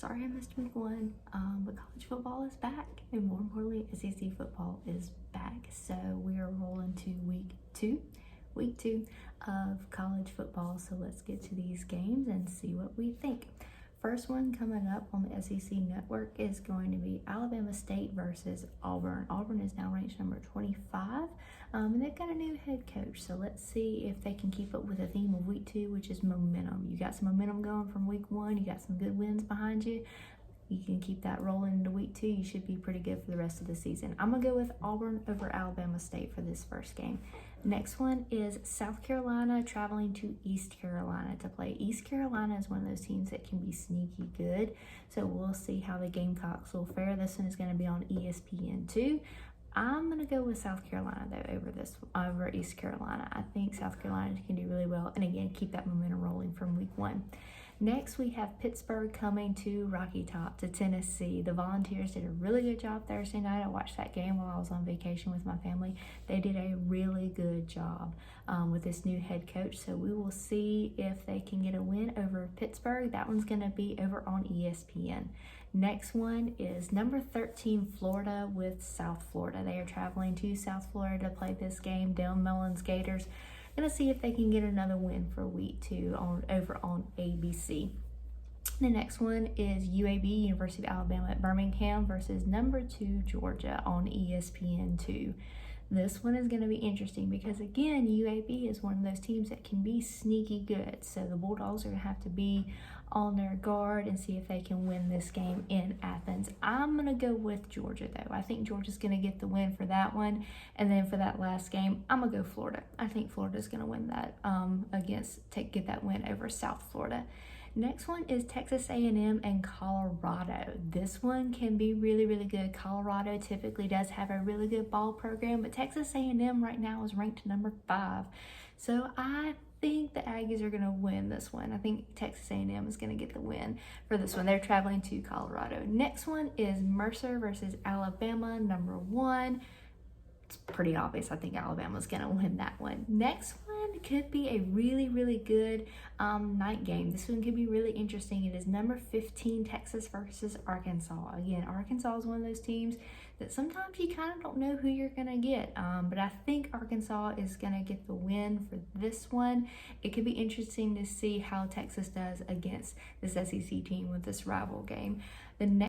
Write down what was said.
sorry I missed week one, but college football is back, and more importantly, SEC football is back. So we are rolling to week two of college football. So let's get to these games and see what we think. First one coming up on the SEC network is going to be Alabama State versus Auburn. Auburn is now ranked number 25, and they've got a new head coach. So let's see if they can keep up with the theme of week two, which is momentum. You got some momentum going from week one. You got some good wins behind you. You can keep that rolling into week two. You should be pretty good for the rest of the season. I'm going to go with Auburn over Alabama State for this first game. Next one is South Carolina traveling to East Carolina to play. East Carolina is one of those teams that can be sneaky good. So we'll see how the Gamecocks will fare. This one is going to be on ESPN2. I'm going to go with South Carolina, though, over East Carolina. I think South Carolina can do really well. And again, keep that momentum rolling from week one. Next, we have Pittsburgh coming to Rocky Top, to Tennessee. The Volunteers did a really good job Thursday night. I watched that game while I was on vacation with my family. They did a really good job with this new head coach. So we will see if they can get a win over Pittsburgh. That one's going to be over on ESPN. Next one is number 13, Florida with South Florida. They are traveling to South Florida to play this game. Dale Mellon's Gators. Gonna see if they can get another win for week two over on ABC. The next one is UAB, University of Alabama at Birmingham versus number 2 Georgia on ESPN2. This one is going to be interesting because, again, UAB is one of those teams that can be sneaky good. So the Bulldogs are going to have to be on their guard and see if they can win this game in Athens. I'm going to go with Georgia, though. I think Georgia's going to get the win for that one. And then for that last game, I'm going to go Florida. I think Florida's going to win that get that win over South Florida. Next one is Texas A&M and Colorado. This one can be really, really good. Colorado typically does have a really good ball program, but Texas A&M right now is ranked number 5. So I think the Aggies are going to win this one. I think Texas A&M is going to get the win for this one. They're traveling to Colorado. Next one is Mercer versus Alabama, number 1. It's pretty obvious. I think Alabama's going to win that one. Next one could be a really, really good night game. This one could be really interesting. It is number 15, Texas versus Arkansas. Again, Arkansas is one of those teams that sometimes you kind of don't know who you're going to get. But I think Arkansas is going to get the win for this one. It could be interesting to see how Texas does against this SEC team with this rival game. The next